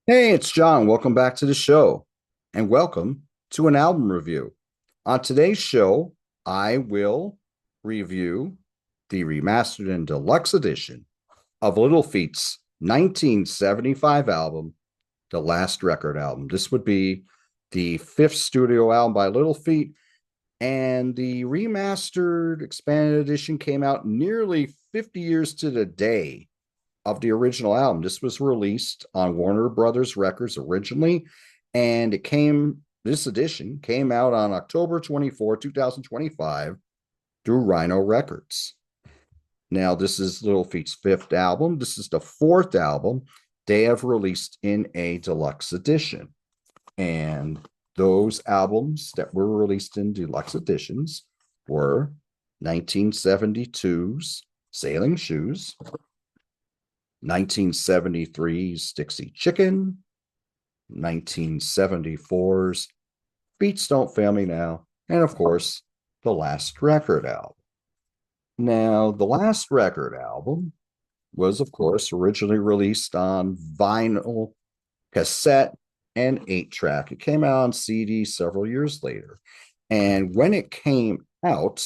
Hey, it's John. Welcome back to the show, and welcome to an album review. On today's show, I will review the remastered and deluxe edition of Little Feat's 1975 album, The Last Record album. This would be the fifth studio album by Little Feat, and the remastered expanded edition came out nearly 50 years to the day of the original album. This was released on Warner Brothers Records originally, and this edition came out on October 24, 2025 through Rhino Records. Now, this is Little Feat's fifth album. This is the fourth album they have released in a deluxe edition. And those albums that were released in deluxe editions were 1972's Sailing Shoes, 1973's Dixie Chicken, 1974's Beats Don't Fail Me Now, and of course, the Last Record album. Now, the Last Record album was, of course, originally released on vinyl, cassette, and 8-track. It came out on CD several years later. And when it came out,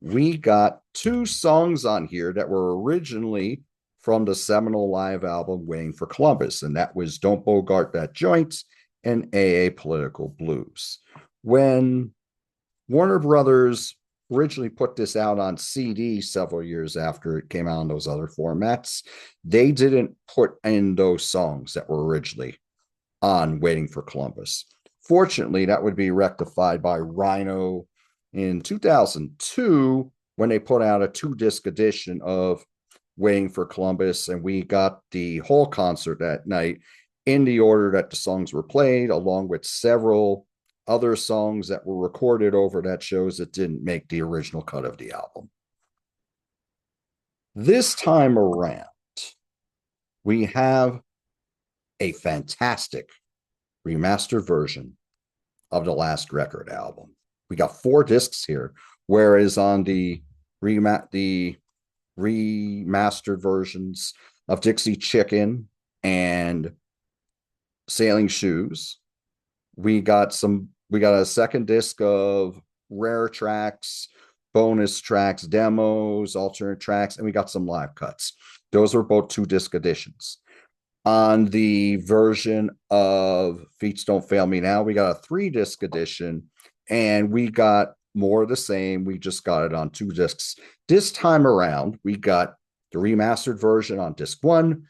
we got two songs on here that were originally from the seminal live album Waiting for Columbus, and that was Don't Bogart That Joint and AA Political Blues. When Warner Brothers originally put this out on CD several years after it came out in those other formats, they didn't put in those songs that were originally on Waiting for Columbus. Fortunately, that would be rectified by Rhino in 2002 when they put out a 2-disc edition of Waiting for Columbus, and we got the whole concert that night in the order that the songs were played, along with several other songs that were recorded over that shows that didn't make the original cut of the album. This time around, we have a fantastic remastered version of the Last Record album. We got 4 discs here, whereas on the remastered versions of Dixie Chicken and Sailing Shoes, we got a second disc of rare tracks, bonus tracks, demos, alternate tracks, and we got some live cuts. Those were both 2-disc editions. On the version of Feats Don't Fail Me Now, we got a 3-disc edition, and we got more of the same. We just got it on 2 discs. This time around, we got the remastered version on disc 1,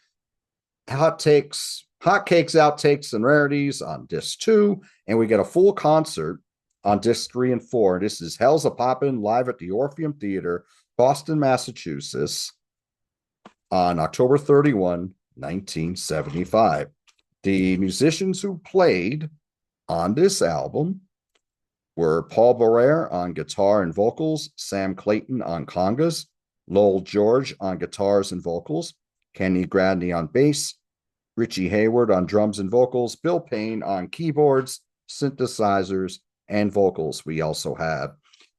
hotcakes, outtakes, and rarities on disc 2, and we get a full concert on disc 3 and 4. This is Hell's a Poppin' live at the Orpheum Theatre, Boston, Massachusetts, on October 31, 1975. The musicians who played on this album were Paul Barrere on guitar and vocals, Sam Clayton on congas, Lowell George on guitars and vocals, Kenny Gradney on bass, Richie Hayward on drums and vocals, Bill Payne on keyboards, synthesizers, and vocals. We also have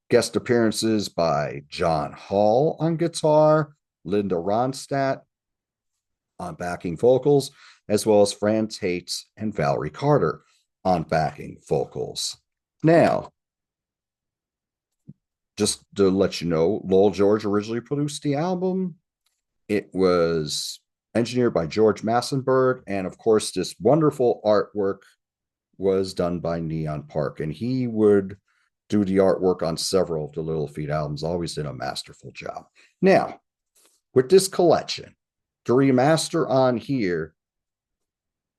guest appearances by John Hall on guitar, Linda Ronstadt on backing vocals, as well as Fran Tate and Valerie Carter on backing vocals. Now, just to let you know, Lowell George originally produced the album. It was engineered by George Massenburg, and of course, this wonderful artwork was done by Neon Park, and he would do the artwork on several of the Little Feat albums, always did a masterful job. Now, with this collection, the remaster on here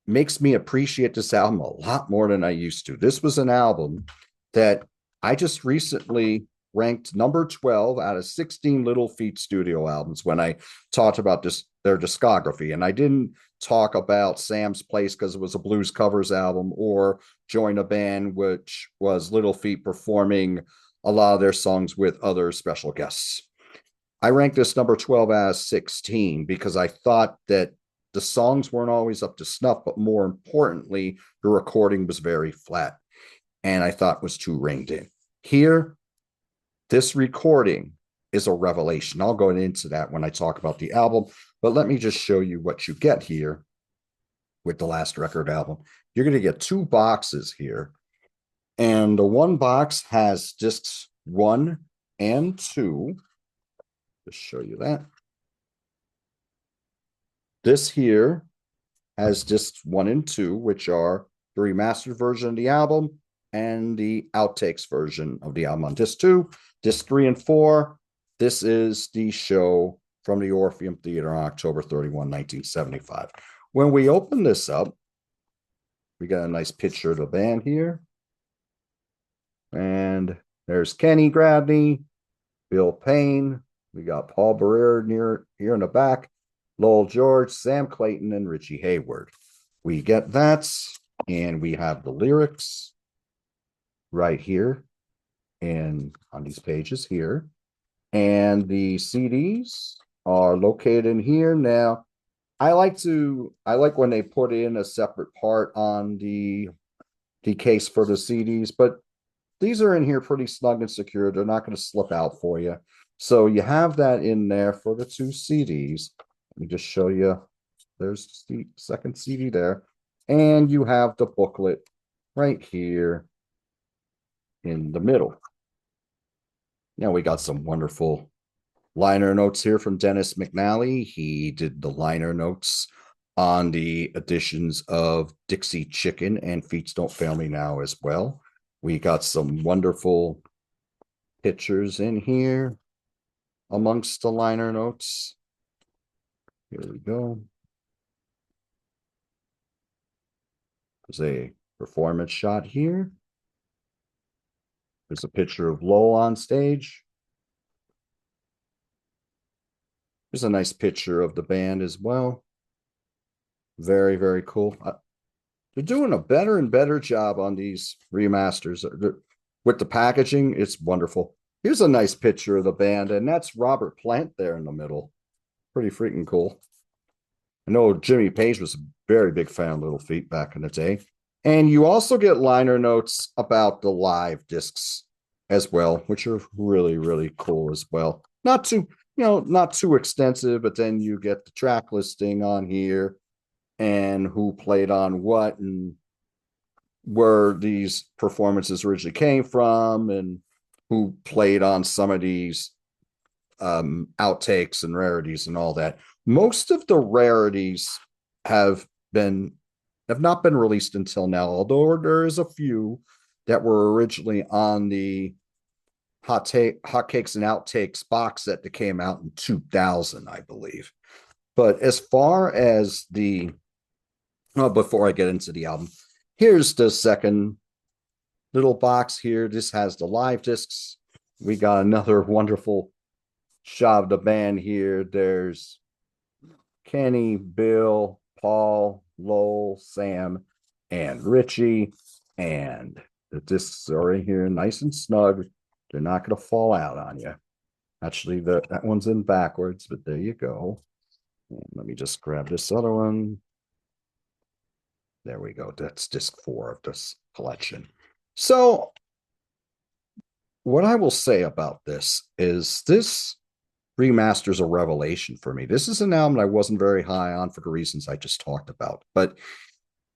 makes me appreciate this album a lot more than I used to. This was an album that I just recently ranked number 12 out of 16 Little Feat studio albums when I talked about their discography. And I didn't talk about Sam's Place because it was a blues covers album, or Join a Band, which was Little Feat performing a lot of their songs with other special guests. I ranked this number 12 out of 16 because I thought that the songs weren't always up to snuff, but more importantly, the recording was very flat, and I thought was too reined in. Here, this recording is a revelation. I'll go into that when I talk about the album, but let me just show you what you get here with the last record album. You're going to get two boxes here. And the one box has discs 1 and 2. Just show you that. This here has discs 1 and 2, which are the remastered version of the album and the outtakes version of the album on disc 2. Disc 3 and 4, this is the show from the Orpheum Theatre on October 31, 1975. When we open this up, we got a nice picture of the band here. And there's Kenny Gradney, Bill Payne. We got Paul Barrere near here in the back, Lowell George, Sam Clayton, and Richie Hayward. We get that, and we have the lyrics right here and on these pages here. And the CDs are located in here. Now, I like when they put in a separate part on the case for the CDs, but these are in here pretty snug and secure. They're not going to slip out for you. So you have that in there for the two CDs. Let me just show you. There's the second CD there. And you have the booklet right here in the middle. Now we got some wonderful liner notes here from Dennis McNally. He did the liner notes on the editions of Dixie Chicken and Feet Don't Fail Me Now as well. We got some wonderful pictures in here amongst the liner notes. Here we go. There's a performance shot here. There's a picture of Lowell on stage. There's a nice picture of the band as well. Very, very cool. They're doing a better and better job on these remasters. With the packaging, it's wonderful. Here's a nice picture of the band, and that's Robert Plant there in the middle. Pretty freaking cool. I know Jimmy Page was a very big fan of Little Feat back in the day. And you also get liner notes about the live discs as well, which are really, really cool as well. Not too, not too extensive, but then you get the track listing on here and who played on what and where these performances originally came from and who played on some of these outtakes and rarities and all that. Most of the rarities have not been released until now, although there is a few that were originally on the Hotcakes and Outtakes box set that came out in 2000, I believe. But as far as before I get into the album, here's the second little box here. This has the live discs. We got another wonderful shot of the band here. There's Kenny, Bill, Paul, Lowell, Sam, and Richie. And the discs are in here nice and snug. They're not going to fall out on you. Actually, that one's in backwards, but there you go. And let me just grab this other one. There we go. That's disc 4 of this collection. So what I will say about this is this remaster is a revelation for me. This is an album I wasn't very high on for the reasons I just talked about, but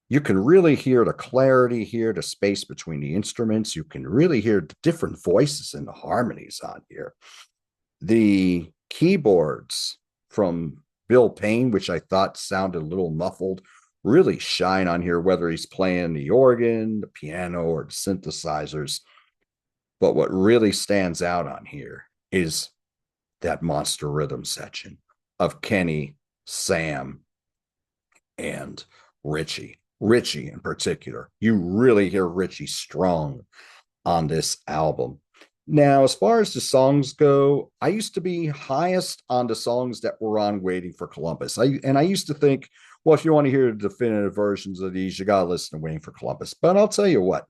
you can really hear the clarity here, the space between the instruments. You can really hear the different voices and the harmonies on here. The keyboards from Bill Payne, which I thought sounded a little muffled, really shine on here, whether he's playing the organ, the piano, or the synthesizers. But what really stands out on here is that monster rhythm section of Kenny, Sam, and Richie. Richie in particular. You really hear Richie strong on this album. Now, as far as the songs go, I used to be highest on the songs that were on Waiting for Columbus. I used to think, well, if you want to hear the definitive versions of these, you got to listen to Waiting for Columbus. But I'll tell you what,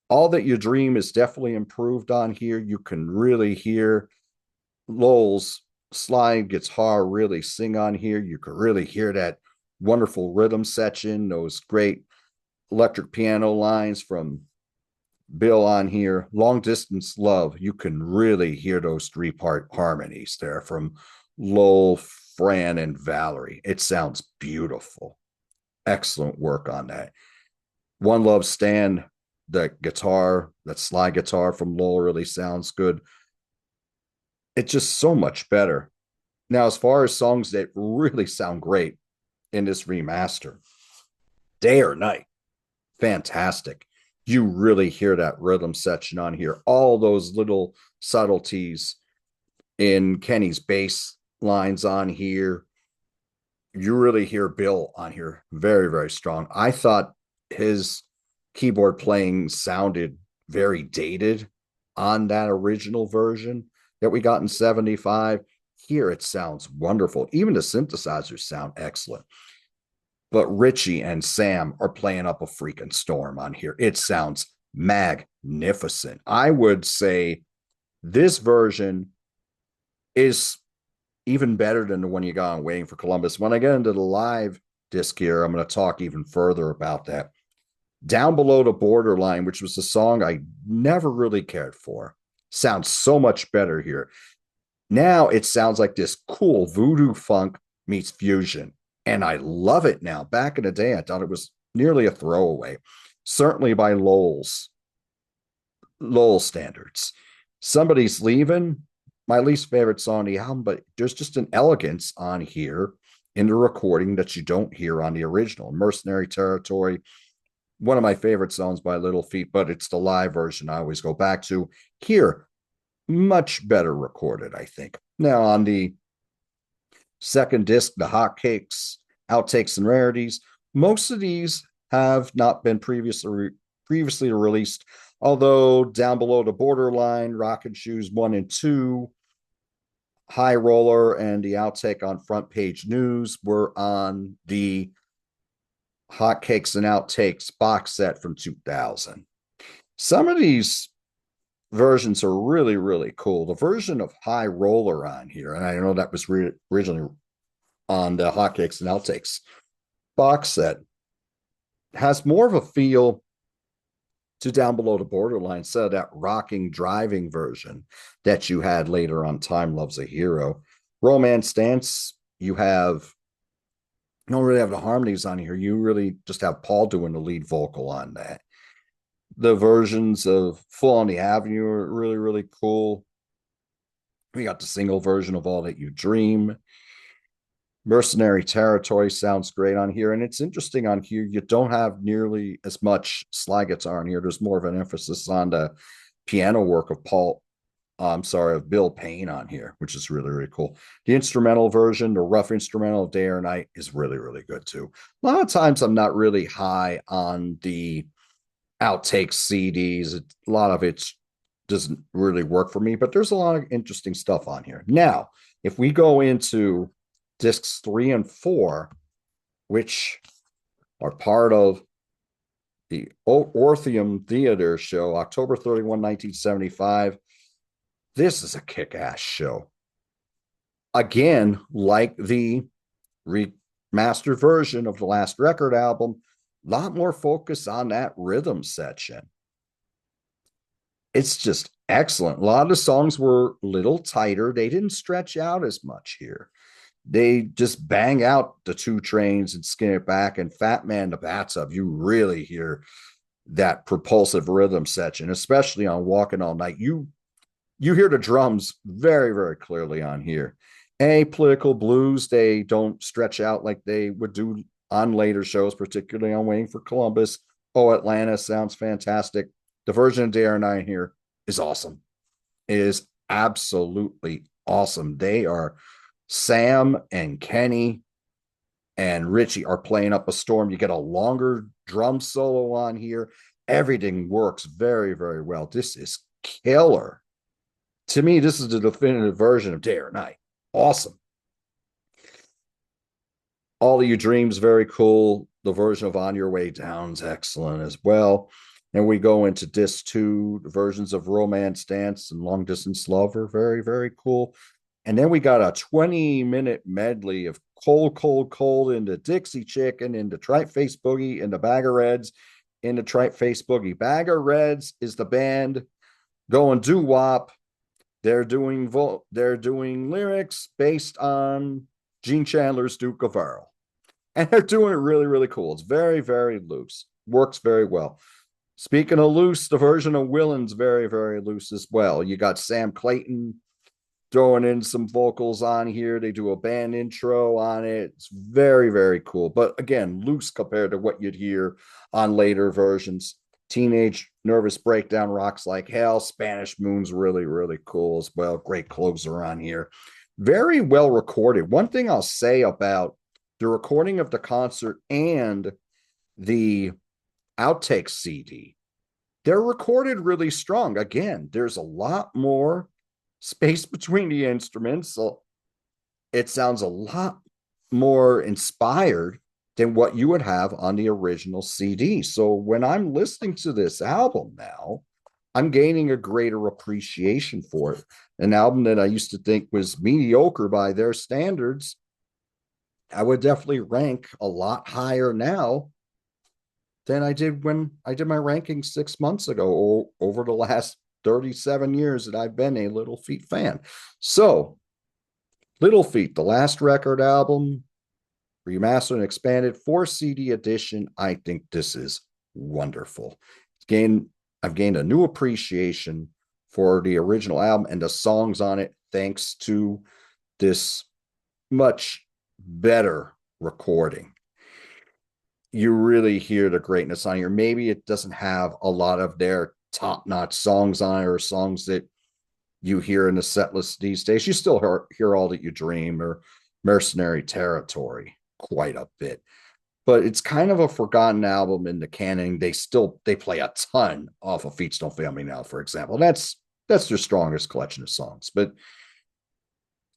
All That You Dream is definitely improved on here. You can really hear Lowell's slide guitar really sing on here. You can really hear that wonderful rhythm section, those great electric piano lines from Bill on here. Long Distance Love, you can really hear those 3-part harmonies there from Lowell, Fran, and Valerie. It sounds beautiful. excellent work on that. One Love Stand, that guitar, that slide guitar from Lowell really sounds good. It's just so much better. Now, as far as songs that really sound great in this remaster, Day or Night, fantastic. You really hear that rhythm section on here. All those little subtleties in Kenny's bass lines on here. You really hear Bill on here very, very strong. I thought his keyboard playing sounded very dated on that original version that we got in 75. Here it sounds wonderful. Even the synthesizers sound excellent. But Richie and Sam are playing up a freaking storm on here. It sounds magnificent. I would say this version is even better than the one you got on Waiting for Columbus. When I get into the live disc here, I'm going to talk even further about that. Down Below the Borderline, which was a song I never really cared for, sounds so much better here. Now it sounds like this cool voodoo funk meets fusion, and I love it now. Back in the day, I thought it was nearly a throwaway, certainly by Lowell standards. Somebody's Leaving, my least favorite song on the album, but there's just an elegance on here in the recording that you don't hear on the original. Mercenary Territory, one of my favorite songs by Little Feat, but it's the live version I always go back to. Here, much better recorded, I think. Now, on the second disc, the Hotcakes, Outtakes, and Rarities, most of these have not been previously released, although Down Below the Borderline, Rockin' Shoes 1 and 2, High Roller, and the outtake on Front Page News were on the Hotcakes and Outtakes box set from 2000. Some of these versions are really, really cool. The version of High Roller on here, and I know that was originally on the Hotcakes and Outtakes box set, has more of a feel to Down Below the Borderline instead of that rocking driving version that you had later on Time Loves a Hero. Romance Dance, you don't really have the harmonies on here. You really just have Paul doing the lead vocal on that. The versions of Full on the Avenue are really, really cool. We got the single version of All That You Dream. Mercenary Territory sounds great on here. And it's interesting on here, you don't have nearly as much slide guitar on here. There's more of an emphasis on the piano work of of Bill Payne on here, which is really, really cool. The instrumental version, the rough instrumental of Day or Night, is really, really good too. A lot of times I'm not really high on the outtake CDs. A lot of it doesn't really work for me, but there's a lot of interesting stuff on here. Now, if we go into discs 3 and 4, which are part of the Orpheum Theatre show, October 31, 1975, this is a kick-ass show. Again, like the remastered version of the last record album, a lot more focus on that rhythm section. It's just excellent. A lot of the songs were a little tighter. They didn't stretch out as much here. They just bang out the 2 Trains and Skin It Back and Fat Man the Bathtub. You really hear that propulsive rhythm section, especially on Walking All Night. You hear the drums very, very clearly on here. Political Blues, they don't stretch out like they would do on later shows, particularly on Waiting for Columbus. Oh, Atlanta sounds fantastic. The version of Day or Night here is awesome. It is absolutely awesome. Sam and Kenny and Richie are playing up a storm. You get a longer drum solo on here. Everything works very, very well. This is killer. To me, this is the definitive version of Day or Night. Awesome. All of You Dreams, very cool. The version of On Your Way Down is excellent as well. And we go into disc 2, the versions of Romance Dance and Long Distance Love are very, very cool. And then we got a 20-minute medley of Cold, Cold, Cold into Dixie Chicken, into Tripe Face Boogie, into Bag of Reds, into Tripe Face Boogie. Bag of Reds is the band going doo-wop. They're doing lyrics based on Gene Chandler's Duke of Earl. And they're doing it really, really cool. It's very, very loose. Works very well. Speaking of loose, the version of Willen's very, very loose as well. You got Sam Clayton throwing in some vocals on here. They do a band intro on it. It's very, very cool. But again, loose compared to what you'd hear on later versions. Teenage Nervous Breakdown rocks like hell. Spanish Moon's really, really cool as well. Great closer on here. Very well recorded. One thing I'll say about the recording of the concert and the outtakes CD, they're recorded really strong. Again, there's a lot more space between the instruments. So it sounds a lot more inspired than what you would have on the original CD. So when I'm listening to this album now, I'm gaining a greater appreciation for it. An album that I used to think was mediocre by their standards, I would definitely rank a lot higher now than I did when I did my ranking 6 months ago, or over the last 37 years that I've been a Little Feat fan. So, Little Feat, the last record album, remastered and expanded, 4 CD edition. I think this is wonderful. I've gained a new appreciation for the original album and the songs on it, thanks to this much better recording. You really hear the greatness on here. Maybe it doesn't have a lot of their top-notch songs on it, or songs that you hear in the set list these days. You still hear All That You Dream or Mercenary Territory quite a bit, but it's kind of a forgotten album in the canon. They play a ton off of Feats Don't Fail Me Now, for example. That's their strongest collection of songs. But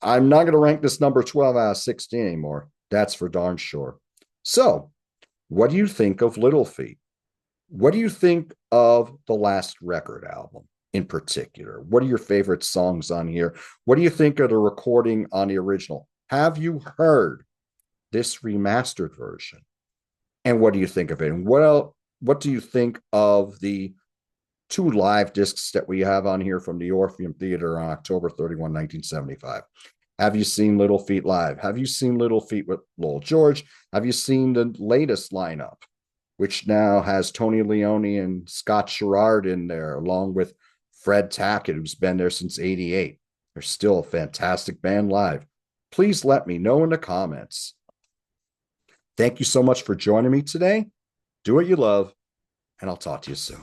I'm not going to rank this number 12 out of 16 anymore. That's for darn sure. So, what do you think of Little Feat? What do you think of the last record album in particular? What are your favorite songs on here? What do you think of the recording on the original? Have you heard this remastered version? And what do you think of it? And what do you think of the 2 live discs that we have on here from the Orpheum Theatre on October 31, 1975? Have you seen Little Feat live? Have you seen Little Feat with Lowell George? Have you seen the latest lineup, which now has Tony Leone and Scott Sherrard in there, along with Fred Tackett, who's been there since '88? They're still a fantastic band live. Please let me know in the comments. Thank you so much for joining me today. Do what you love, and I'll talk to you soon.